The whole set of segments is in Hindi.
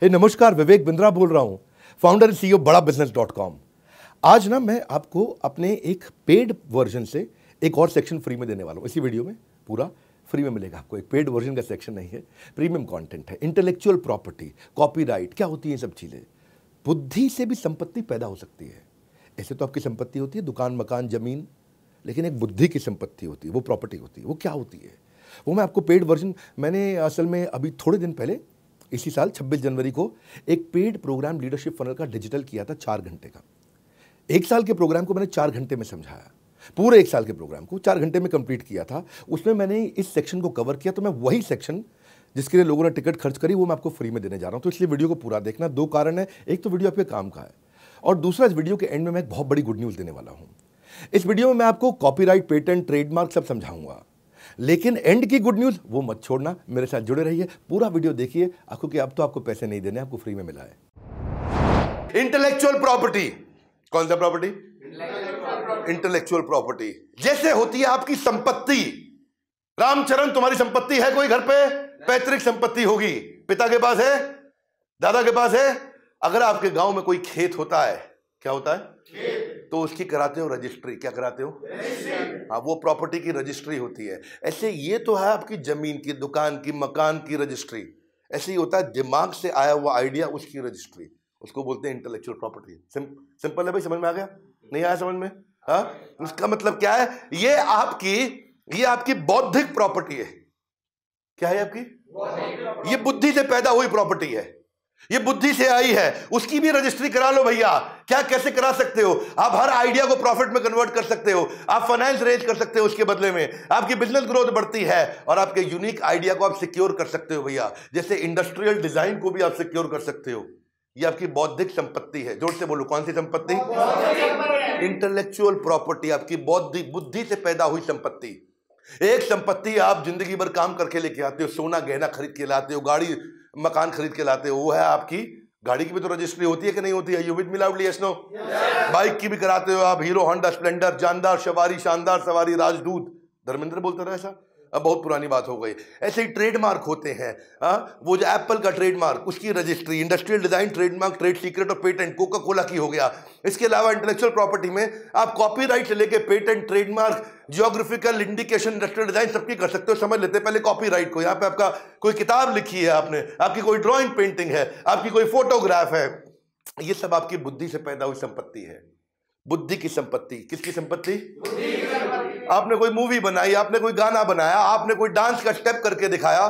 नमस्कार, विवेक बिंद्रा बोल रहा हूं, फाउंडर एंड सीईओ बड़ाबिजनेस.com। आज ना मैं आपको अपने एक पेड वर्जन से एक और सेक्शन फ्री में देने वाला हूं। इसी वीडियो में पूरा फ्री में मिलेगा आपको। एक पेड वर्जन का सेक्शन नहीं है, प्रीमियम कंटेंट है। इंटेलेक्चुअल प्रॉपर्टी, कॉपीराइट, क्या होती है सब चीजें। बुद्धि से भी संपत्ति पैदा हो सकती है। ऐसे तो आपकी संपत्ति होती है दुकान, मकान, जमीन, लेकिन एक बुद्धि की संपत्ति होती है, वो प्रॉपर्टी होती है। वो क्या होती है वो मैं आपको पेड वर्जन, मैंने असल में अभी थोड़े दिन पहले इसी साल 26 जनवरी को एक पेड प्रोग्राम लीडरशिप फनल का डिजिटल किया था 4 घंटे का। 1 साल के प्रोग्राम को मैंने 4 घंटे में समझाया। पूरे 1 साल के प्रोग्राम को 4 घंटे में कंप्लीट किया था। उसमें मैंने इस सेक्शन को कवर किया। तो मैं वही सेक्शन जिसके लिए लोगों ने टिकट खर्च करी वो मैं आपको फ्री में देने जा रहा हूं। तो इसलिए वीडियो को पूरा देखना। 2 कारण है, एक तो वीडियो आपके काम का है और दूसरा इस वीडियो के एंड में मैं एक बहुत बड़ी गुड न्यूज देने वाला हूं। इस वीडियो में मैं आपको कॉपीराइट, पेटेंट, ट्रेडमार्क सब समझाऊंगा, लेकिन एंड की गुड न्यूज वो मत छोड़ना। मेरे साथ जुड़े रहिए, पूरा वीडियो देखिए, क्योंकि अब तो आपको पैसे नहीं देने, आपको फ्री में मिला है। इंटेलेक्चुअल प्रॉपर्टी, कौन सा प्रॉपर्टी? इंटेलेक्चुअल प्रॉपर्टी जैसे होती है आपकी संपत्ति। रामचरण, तुम्हारी संपत्ति है कोई घर पे? पैतृक संपत्ति होगी, पिता के पास है, दादा के पास है। अगर आपके गांव में कोई खेत होता है, क्या होता है? तो उसकी कराते हो रजिस्ट्री। क्या कराते हो? हाँ, वो प्रॉपर्टी की रजिस्ट्री होती है। ऐसे ये तो है आपकी जमीन की, दुकान की, मकान की रजिस्ट्री। ऐसे ही होता है दिमाग से आया हुआ आइडिया, उसकी रजिस्ट्री, उसको बोलते हैं इंटेलेक्चुअल प्रॉपर्टी। सिंपल है भाई, समझ में आ गया? नहीं आया समझ में? हाँ, इसका मतलब क्या है? ये आपकी बौद्धिक प्रॉपर्टी है। क्या है आपकी? ये बुद्धि से पैदा हुई प्रॉपर्टी है, ये बुद्धि से आई है। उसकी भी रजिस्ट्री करा लो भैया। क्या, कैसे करा सकते हो? आप हर आइडिया को प्रॉफिट में कन्वर्ट कर सकते हो, आप फाइनेंस रेज कर सकते हो, उसके बदले में आपकी बिजनेस ग्रोथ बढ़ती है और आपके यूनिक आइडिया को आप सिक्योर कर सकते हो भैया। जैसे इंडस्ट्रियल डिजाइन को भी आप सिक्योर कर सकते हो। ये आपकी बौद्धिक संपत्ति है। जोर से बोलो, कौन सी संपत्ति? इंटेलेक्चुअल प्रॉपर्टी, आपकी बौद्धिक बुद्धि से पैदा हुई संपत्ति। एक संपत्ति आप जिंदगी भर काम करके लेके आते हो, सोना गहना खरीद के लाते हो, गाड़ी मकान खरीद के लाते हो, वो है आपकी। गाड़ी की भी तो रजिस्ट्री होती है कि नहीं होती है? You with me loudly, yes no? Bike की भी कराते हो आप, हीरो होंडा स्प्लेंडर, जानदार सवारी, शानदार सवारी, राजदूत। धर्मेंद्र बोलता रहा ऐसा, अब बहुत पुरानी बात हो गई। ऐसे ही ट्रेडमार्क होते हैं। वो जो एप्पल का ट्रेडमार्क, उसकी registry, industrial design trademark, trade secret और पेटेंट कोका कोला की हो गया। इसके अलावा इंटेलेक्चुअल प्रॉपर्टी में आप कॉपीराइट से लेके patent, trademark, geographical indication, industrial design सबकी कर सकते हो। समझ लेते हैं पहले कॉपीराइट को। यहाँ पे आपका कोई किताब लिखी है आपने, आपकी कोई ड्राइंग पेंटिंग है, आपकी कोई फोटोग्राफ है, ये सब आपकी बुद्धि से पैदा हुई संपत्ति है। बुद्धि की संपत्ति। किसकी संपत्ति? आपने कोई मूवी बनाई, आपने कोई गाना बनाया, आपने कोई डांस का स्टेप करके दिखाया।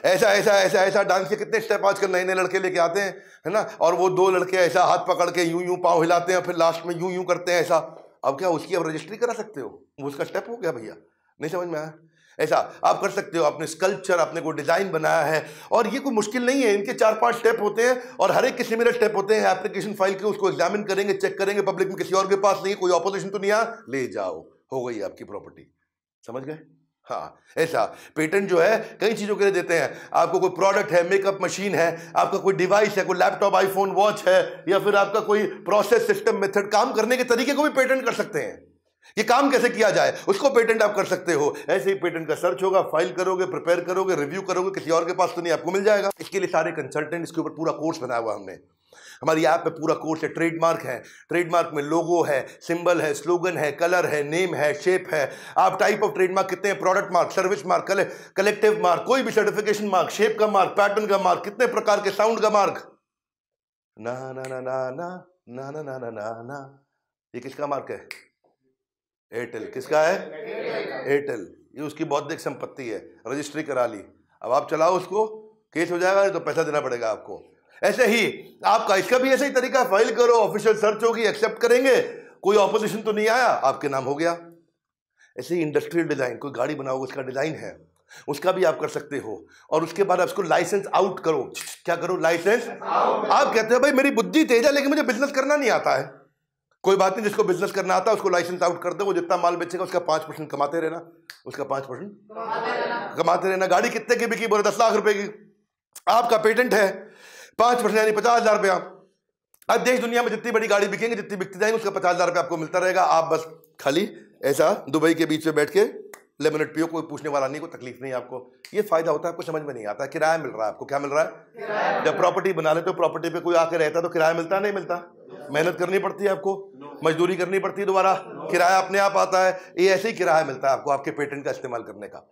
ऐसा ऐसा ऐसा ऐसा डांस के कितने स्टेप आजकल नए नए लड़के लेके आते हैं, है ना? और वो 2 लड़के ऐसा हाथ पकड़ के यूं यूं पांव हिलाते हैं, फिर लास्ट में यूं यूं करते हैं ऐसा। अब क्या उसकी अब रजिस्ट्री करा सकते हो? वो उसका स्टेप हो गया भैया। नहीं समझ में आया? ऐसा आप कर सकते हो। आपने स्कल्पचर, आपने कोई डिजाइन बनाया है, और ये कोई मुश्किल नहीं है। इनके 4-5 स्टेप होते हैं और हर एक के सिमिलर स्टेप होते हैं। एप्लीकेशन फाइल के उसको एग्जामिन करेंगे, चेक करेंगे, पब्लिक में किसी और के पास नहीं, कोई ऑपोजिशन तो नहीं आ, ले जाओ, हो गई आपकी प्रॉपर्टी। समझ गए? हाँ, ऐसा पेटेंट जो है कई चीजों के लिए देते हैं। आपको कोई प्रोडक्ट है, मेकअप मशीन है, आपका कोई डिवाइस है, कोई लैपटॉप, आईफोन, वॉच है, या फिर आपका कोई प्रोसेस, सिस्टम, मेथड, काम करने के तरीके को भी पेटेंट कर सकते हैं। ये काम कैसे किया जाए उसको पेटेंट आप कर सकते हो। ऐसे ही पेटेंट का सर्च होगा, फाइल करोगे, प्रिपेयर करोगे, रिव्यू करोगे, किसी और के पास तो नहीं, आपको मिल जाएगा। इसके लिए सारे कंसल्टेंट, इसके ऊपर पूरा कोर्स बनाया हुआ हमने। हमारी ऐप पे पूरा कोर्स है। ट्रेडमार्क है, ट्रेडमार्क में लोगो है, सिंबल है, स्लोगन है, कलर है, नेम है, शेप है। आप टाइप ऑफ ट्रेडमार्क कितने हैं, product mark, service mark, collective mark, कोई भी सर्टिफिकेशन मार्क, शेप का मार्क, पैटर्न का मार्क, कितने प्रकार के, साउंड का मार्क, ना ना ना ना ना ना ना ना ना ना। ये किसका मार्क है? एयरटेल। किसका है? एयरटेल। ये उसकी बौद्धिक संपत्ति है। रजिस्ट्री करा ली, अब आप चलाओ उसको, केस हो जाएगा, नहीं तो पैसा देना पड़ेगा आपको। ऐसे ही आपका इसका भी ऐसे ही तरीका, फाइल करो, ऑफिशियल सर्च होगी, एक्सेप्ट करेंगे, कोई ऑपोजिशन तो नहीं आया, आपके नाम हो गया। ऐसे ही इंडस्ट्रियल डिजाइन, कोई गाड़ी बनाओगे, उसका डिजाइन है, उसका भी आप कर सकते हो। और उसके बाद आप उसको लाइसेंस आउट करो। क्या करो? Licence out. आप कहते हो भाई मेरी बुद्धि तेज है लेकिन मुझे बिजनेस करना नहीं आता है। कोई बात नहीं, जिसको बिजनेस करना आता है उसको लाइसेंस आउट कर दो। वो जितना माल बेचेगा उसका 5% कमाते रहना, उसका 5% कमाते रहना। गाड़ी कितने की बिकी? बोले 10 लाख रुपए की। आपका पेटेंट है 5% यानी 50,000 रुपया। अब देश दुनिया में जितनी बड़ी गाड़ी बिकेंगे, जितनी बिकती जाएंगे, उसका 50,000 रुपया आपको मिलता रहेगा। आप बस खाली ऐसा दुबई के बीच में बैठ के लेमनेट पियो, कोई पूछने वाला नहीं, कोई तकलीफ नहीं आपको। ये फायदा होता है, आपको समझ में नहीं आता। किराया मिल रहा है आपको, क्या मिल रहा है? जब प्रॉपर्टी बना लेते हो, प्रॉपर्टी पे कोई आके रहता तो किराया मिलता नहीं मिलता? मेहनत करनी पड़ती है आपको, मजदूरी करनी पड़ती है दोबारा, किराया अपने आप आता है। ये ऐसे ही किराया मिलता है आपको आपके पेटेंट का इस्तेमाल करने का।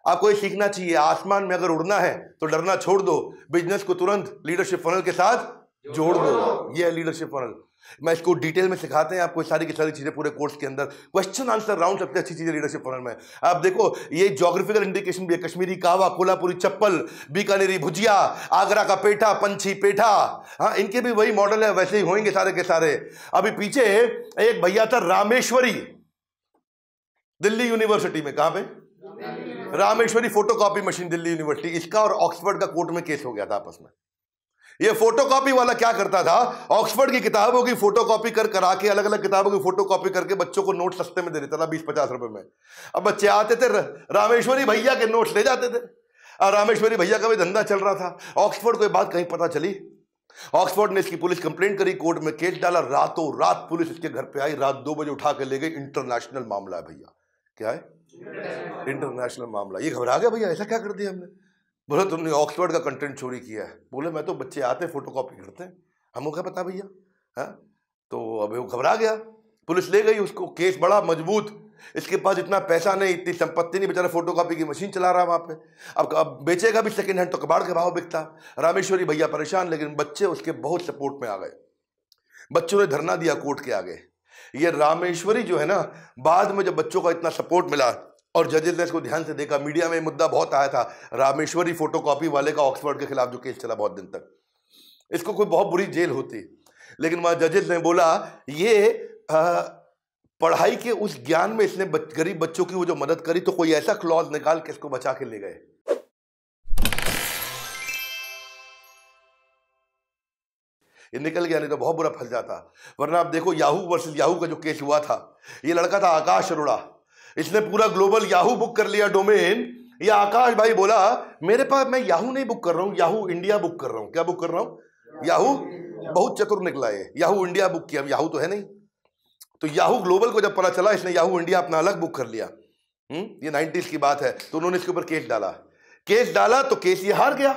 आपको ये सीखना चाहिए, आसमान में अगर उड़ना है तो डरना छोड़ दो, बिजनेस को तुरंत लीडरशिप फनल के साथ जोड़ दो। ये है लीडरशिप फनल। मैं इसको डिटेल में सिखाते हैं आपको सारी की सारी चीजें पूरे कोर्स के अंदर। क्वेश्चन आंसर राउंड सबसे अच्छी चीज है लीडरशिप फनल में। आप देखो, ये ज्योग्राफिकल इंडिकेशन भी है, कश्मीरी कावा, कोल्हापुरी चप्पल, बीकानेरी भुजिया, आगरा का पेठा, पंछी पेठा, हाँ इनके भी वही मॉडल है, वैसे ही होंगे सारे के सारे। अभी पीछे एक भैया था रामेश्वरी, दिल्ली यूनिवर्सिटी में, कहां पे? Rameshwari photocopy machine, Delhi university. इसका और ऑक्सफोर्ड का कोर्ट में केस हो गया था आपस में। ये फोटोकॉपी वाला क्या करता था, ऑक्सफोर्ड की किताबों की फोटोकॉपी करा के, अलग अलग किताबों की फोटोकॉपी करके बच्चों को नोट सस्ते में दे देता था, 20-50 रुपए में। अब बच्चे आते थे, रामेश्वरी भैया के नोट्स ले जाते थे, और रामेश्वरी भैया का भी धंधा चल रहा था। ऑक्सफोर्ड को ये बात कहीं पता चली, ऑक्सफोर्ड ने इसकी पुलिस कंप्लेंट करी, कोर्ट में केस डाला। रातों रात पुलिस इसके घर पे आई, रात 2 बजे उठा के ले गई। इंटरनेशनल मामला है भैया। क्या है? इंटरनेशनल मामला। ये घबरा गया, भैया ऐसा क्या कर दिया हमने? बोले तुमने ऑक्सफोर्ड का कंटेंट चोरी किया है। बोले मैं तो, बच्चे आते फोटोकॉपी करते हैं, हमको क्या पता भैया। हाँ, तो अब वो घबरा गया, पुलिस ले गई उसको। केस बड़ा मजबूत, इसके पास इतना पैसा नहीं, इतनी संपत्ति नहीं, बेचारा फोटोकॉपी की मशीन चला रहा वहां पे। अब बेचेगा भी सेकंड हैंड तो कबाड़ के भाव बिकता। रामेश्वरी भैया परेशान, लेकिन बच्चे उसके बहुत सपोर्ट में आ गए। बच्चों ने धरना दिया कोर्ट के आगे। ये रामेश्वरी जो है ना, बाद में जब बच्चों का इतना सपोर्ट मिला और जजेस ने इसको ध्यान से देखा, मीडिया में मुद्दा बहुत आया था रामेश्वरी फोटोकॉपी वाले का, ऑक्सफोर्ड के खिलाफ जो केस चला बहुत दिन तक। इसको कोई बहुत बुरी जेल होती, लेकिन वहां जजेस ने बोला ये पढ़ाई के उस ज्ञान में इसने गरीब बच्चों की वो जो मदद करी, तो कोई ऐसा क्लॉज निकाल के इसको बचा के ले गए। ये निकल गया, नहीं तो बहुत बुरा फंस जाता। वरना आप देखो, याहू वर्सेस याहू का जो केस हुआ था, ये लड़का था आकाश अरोड़ा, इसने पूरा ग्लोबल याहू बुक कर लिया डोमेन। ये आकाश भाई बोला मेरे पास, मैं याहू नहीं बुक कर रहा हूं, याहू इंडिया बुक कर रहा हूं। क्या बुक कर रहा हूं? याहू। बहुत चतुर निकला है, याहू इंडिया बुक किया। याहू तो है नहीं, तो याहू ग्लोबल को जब पता चला, इसने याहू इंडिया अपना अलग बुक कर लिया। ये 90s की बात है। तो उन्होंने इसके ऊपर केस डाला तो केस ये हार गया।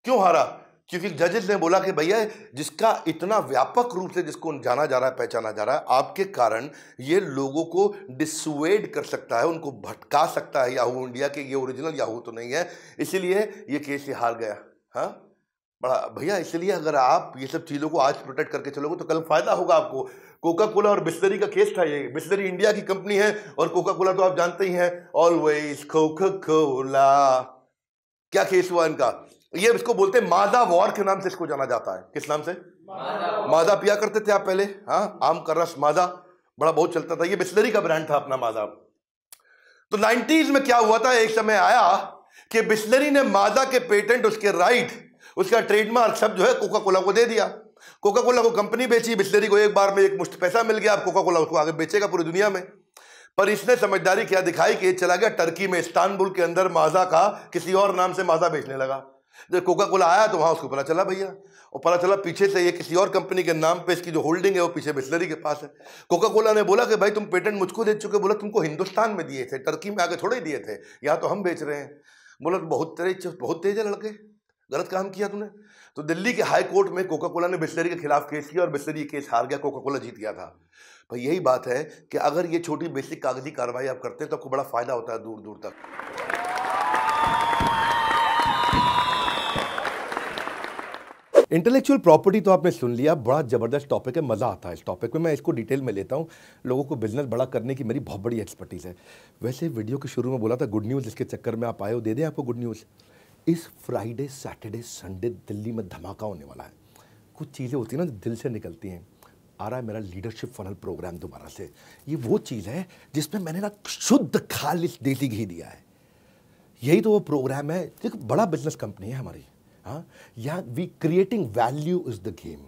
क्यों हारा? क्योंकि जजेस ने बोला कि भैया जिसका इतना व्यापक रूप से जिसको जाना जा रहा है, पहचाना जा रहा है, आपके कारण ये लोगों को डिसवेड कर सकता है, उनको भटका सकता है याहू इंडिया के, ये ओरिजिनल याहू तो नहीं है, इसीलिए ये केस ये हार गया। हाँ बड़ा भैया, इसलिए अगर आप ये सब चीज़ों को आज प्रोटेक्ट करके चलोगे तो कल फायदा होगा आपको। कोका कोला और बिस्लरी का केस था ये। बिस्लरी इंडिया की कंपनी है और कोका कोला तो आप जानते ही हैं, ऑलवेज कोका कोला। क्या केस हुआ इनका? ये इसको बोलते हैं माजा वॉर के नाम से इसको जाना जाता है। किस नाम से? माजा पिया करते थे आप पहले, हाँ, आम का रस माजा बड़ा बहुत चलता था। ये बिस्लरी का ब्रांड था अपना माजा। तो 90s में क्या हुआ था, एक समय आया कि बिस्लरी ने माजा के पेटेंट, उसके राइट, उसका ट्रेडमार्क सब जो है कोका कोला को दे दिया। कोका कोला को कंपनी बेची, बिस्लरी को एक बार में एक मुश्त पैसा मिल गया। अब कोका कोला उसको आगे बेचेगा पूरी दुनिया में। पर इसने समझदारी क्या दिखाई कि चला गया टर्की में, इस्तांबुल के अंदर माजा का किसी और नाम से माजा बेचने लगा। जब कोका कोला आया तो वहां उसको पता चला भैया, और पता चला पीछे से ये किसी और कंपनी के नाम पे इसकी जो होल्डिंग है वो पीछे बिस्लरी के पास है। कोका कोला ने बोला कि भाई तुम पेटेंट मुझको दे चुके। बोला तुमको हिंदुस्तान में दिए थे, टर्की में आके थोड़े दिए थे, यहाँ तो हम बेच रहे हैं। बोला बहुत तेज है लड़के, गलत काम किया तूने। तो दिल्ली के हाई कोर्ट में कोका कोला ने बिस्लरी के खिलाफ केस किया और बिस्लरी केस हार गया, कोका कोला जीत गया था। भाई यही बात है कि अगर ये छोटी बेसिक कागजी कार्रवाई आप करते हैं तो आपको बड़ा फायदा होता है दूर दूर तक। इंटेलेक्चुअल प्रॉपर्टी तो आपने सुन लिया, बड़ा जबरदस्त टॉपिक है, मजा आता है इस टॉपिक में। मैं इसको डिटेल में लेता हूँ, लोगों को बिजनेस बड़ा करने की मेरी बहुत बड़ी एक्सपर्टीज है। वैसे वीडियो के शुरू में बोला था गुड न्यूज़, इसके चक्कर में आप आए हो, दे दें आपको गुड न्यूज़। इस फ्राइडे सैटरडे संडे दिल्ली में धमाका होने वाला है। कुछ चीज़ें होती हैं ना दिल से निकलती हैं। आ रहा है मेरा लीडरशिप फनल प्रोग्राम दोबारा से। ये वो चीज़ है जिसमें मैंने ना शुद्ध खालिस देसी घी दिया है। यही तो वो प्रोग्राम है। एक बड़ा बिजनेस कंपनी है हमारी, हाँ, यहाँ we creating value is the game.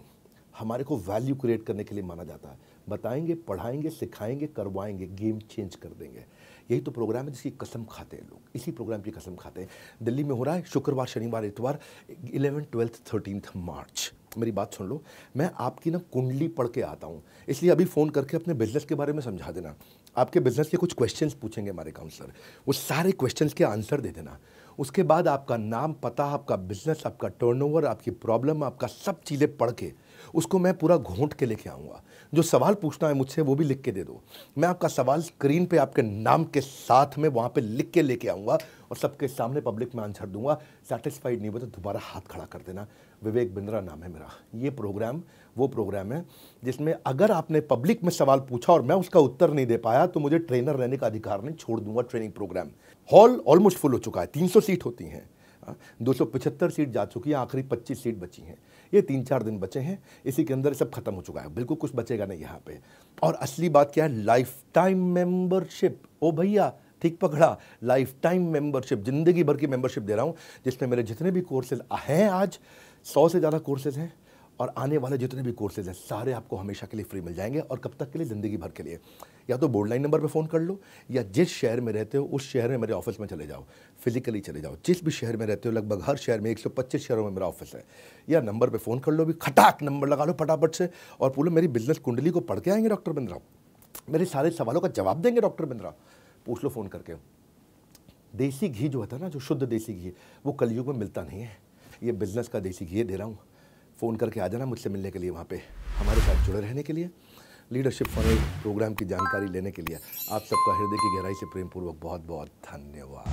हमारे को वैल्यू क्रिएट करने के लिए माना जाता है। बताएंगे, पढ़ाएंगे, सिखाएंगे, करवाएंगे, गेम चेंज कर देंगे। यही तो प्रोग्राम है जिसकी कसम खाते हैं लोग, इसी प्रोग्राम की कसम खाते हैं। दिल्ली में हो रहा है शुक्रवार, शनिवार, इतवार, 11, 12, 13 मार्च। मेरी बात सुन लो, मैं आपकी ना कुंडली पढ़ के आता हूँ, इसलिए अभी फ़ोन करके अपने बिजनेस के बारे में समझा देना। आपके बिजनेस के कुछ क्वेश्चंस पूछेंगे हमारे काउंसलर, वो सारे क्वेश्चंस के आंसर दे देना। उसके बाद आपका नाम, पता, आपका बिजनेस, आपका टर्नओवर, आपकी प्रॉब्लम, आपका सब चीज़ें पढ़ के उसको मैं पूरा घोंट के लेके आऊँगा। जो सवाल पूछना है मुझसे वो भी लिख के दे दो। मैं आपका सवाल स्क्रीन पे आपके नाम के साथ में वहाँ पे लिख के लेके आऊँगा और सबके सामने पब्लिक में आंसर दूंगा। सेटिस्फाइड नहीं हुआ तो दोबारा हाथ खड़ा कर देना। विवेक बिंद्रा नाम है मेरा। ये प्रोग्राम वो प्रोग्राम है जिसमें अगर आपने पब्लिक में सवाल पूछा और मैं उसका उत्तर नहीं दे पाया तो मुझे ट्रेनर रहने का अधिकार नहीं, छोड़ दूंगा training programme. Hall almost full हो चुका है, 300 सीट होती हैं, 275 सीट जा चुकी है, आखिरी 25 सीट बची हैं। ये 3-4 दिन बचे हैं, इसी के अंदर सब खत्म हो चुका है, बिल्कुल कुछ बचेगा नहीं यहाँ पे। और असली बात क्या है, लाइफ टाइम मेंबरशिप। ओ भैया ठीक पकड़ा, लाइफ टाइम मेंबरशिप, जिंदगी भर की मेंबरशिप दे रहा हूँ, जिसमें मेरे जितने भी कोर्सेज हैं, आज 100 से ज़्यादा कोर्सेज हैं, और आने वाले जितने भी कोर्सेज हैं सारे आपको हमेशा के लिए फ्री मिल जाएंगे। और कब तक के लिए, ज़िंदगी भर के लिए। या तो बोर्ड लाइन नंबर पे फ़ोन कर लो, या जिस शहर में रहते हो उस शहर में मेरे ऑफिस में चले जाओ, फिजिकली चले जाओ। जिस भी शहर में रहते हो, लगभग हर शहर में 125 शहरों में मेरा ऑफिस है, या नंबर पे फ़ोन कर लो, भी खटाक नंबर लगा लो फटाफट से, और बोलो मेरी बिजनेस कुंडली को पढ़ के आएंगे डॉक्टर बिंद्रा, मेरे सारे सवालों का जवाब देंगे डॉक्टर बिंद्रा। पूछ लो फ़ोन करके। देसी घी जो होता है ना, जो शुद्ध देसी घी, वो कलयुग में मिलता नहीं है। ये बिजनेस का देसी घी दे रहा हूँ। फ़ोन करके आ जाना मुझसे मिलने के लिए, वहाँ पे हमारे साथ जुड़े रहने के लिए, लीडरशिप फनल प्रोग्राम की जानकारी लेने के लिए। आप सबका हृदय की गहराई से प्रेम पूर्वक बहुत बहुत धन्यवाद।